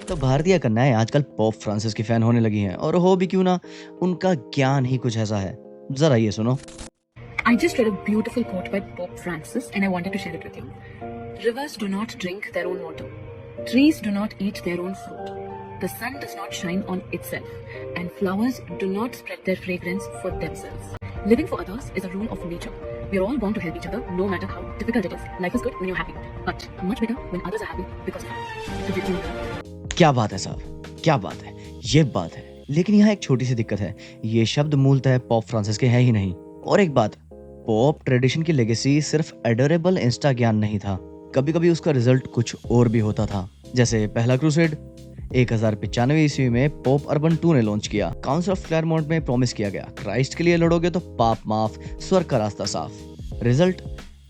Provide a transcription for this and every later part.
तो भारतीय कन्याएं आजकल पोप फ्रांसिस की फैन होने लगी हैं और हो भी क्यों ना, उनका ज्ञान ही कुछ ऐसा है। जरा ये सुनो। I just read a beautiful quote by Pope Francis and I wanted to share it with you. Rivers do not drink their own water. Trees do not eat their own fruit. The sun does not shine on itself. And flowers do not spread their fragrance for themselves. Living for others is a rule of nature. We are all born to help each other no matter how difficult it is. Life is good when you're happy, but much better when others are happy because of you. Did you know that? क्या बात है साहब, क्या बात है, ये बात है। लेकिन यहाँ एक छोटी सी दिक्कत है, ये शब्द मूलतः पोप फ्रांसिस के हैं ही नहीं। और एक बात, पोप ट्रेडिशन की लेगेसी सिर्फ एडोरेबल इंस्टा ज्ञान नहीं था, कभी कभी उसका रिजल्ट कुछ और भी होता था। जैसे पहला क्रूसेड 1095 ईस्वी में पोप अर्बन II ने लॉन्च किया। काउंसिल ऑफ क्लैरमोंट में प्रॉमिस किया गया, क्राइस्ट के लिए लड़ोगे तो पाप माफ, स्वर्ग का रास्ता साफ। रिजल्ट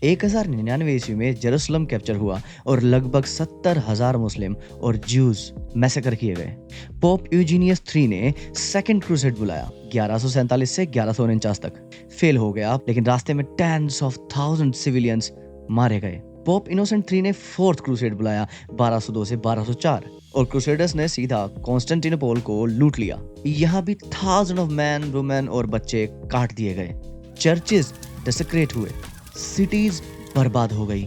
1099 ईस्वी में जेरूसलम कैप्चर हुआ और लगभग 70,000 मुस्लिम और ज्यूज मैसेकर किए गए। पोप यूजीनियस III ने सेकंड क्रूसेड बुलाया 1147 से 1149 तक। फेल हो गया, लेकिन रास्ते में टेंस ऑफ थाउजेंड सिविलियंस मारे गए। पोप इनोसेंट III ने फोर्थ क्रूसेड बुलाया 1202 से 1204 और क्रूसेडर्स ने सीधा कॉन्स्टेंटिनोपल को लूट लिया। यहाँ भी थाउजेंड ऑफ मैन, वुमेन और बच्चे काट दिए गए। चर्चेस डिसेक्रेट हुए, सिटीज बर्बाद हो गई।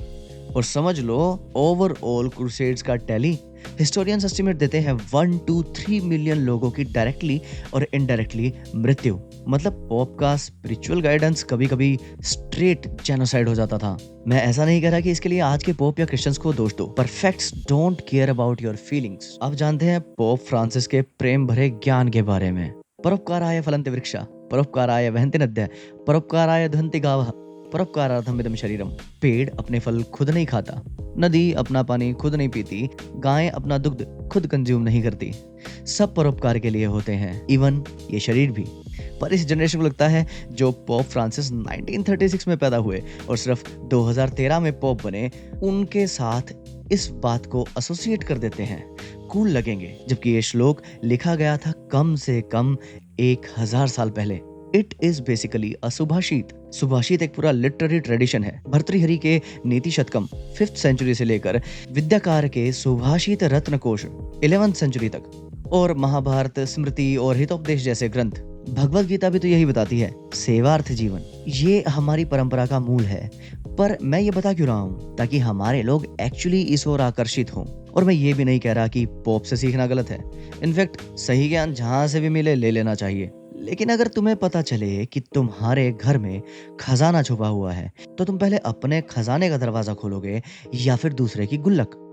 और समझ लो, ओवरऑल क्रूसेड्स का टैली हिस्टोरियंस एस्टिमेट देते हैं 1 to 3 मिलियन लोगों की डायरेक्टली और इनडायरेक्टली मृत्यु। मतलब पोप का स्पिरिचुअल गाइडेंस कभी कभी स्ट्रेट जेनोसाइड हो जाता था। मैं ऐसा नहीं कह रहा कि इसके लिए आज के पोप या क्रिश्चियंस को दोष दो, पर facts don't care about your feelings. अब जानते हैं पोप फ्रांसिस के प्रेम भरे ज्ञान के बारे में। परोपकाराय फलन्ति वृक्षा, परोपकाराय वहन्ति नद्यः, परोपकाराय दहन्ति गावः, परोपकारार्थम इदं शरीरम। पेड़ अपने फल खुद नहीं खाता, नदी अपना पानी खुद नहीं पीती, गायें अपना दुग्ध खुद कंज्यूम नहीं करती। सब परोपकार के लिए होते हैं, इवन ये शरीर भी। पर इस जनरेशन को लगता है जो पोप फ्रांसिस 1936 में पैदा हुए और सिर्फ 2013 में पोप बने, उनके साथ इस बात को एसोसिएट कर देते हैं, कूल लगेंगे। जबकि ये श्लोक लिखा गया था कम से कम 1000 साल पहले। इट इज बेसिकली अ सुभाषित। सुभाषित एक पूरा लिटरेरी ट्रेडिशन है। भर्तृहरि के नीति शतकम 5th सेंचुरी से लेकर विद्याकार के सुभाषित रत्नकोश 11th सेंचुरी तक, और महाभारत, स्मृति और हितोपदेश जैसे ग्रंथ। भगवत गीता भी तो यही बताती है, सेवार्थ जीवन। ये हमारी परंपरा का मूल है। पर मैं ये बता क्यों रहा हूँ, ताकि हमारे लोग एक्चुअली इस ओर आकर्षित हों। और मैं ये भी नहीं कह रहा कि पोप से सीखना गलत है। इनफैक्ट सही ज्ञान जहां से भी मिले ले लेना चाहिए। लेकिन अगर तुम्हें पता चले कि तुम्हारे घर में खजाना छुपा हुआ है, तो तुम पहले अपने खजाने का दरवाजा खोलोगे या फिर दूसरे की गुल्लक?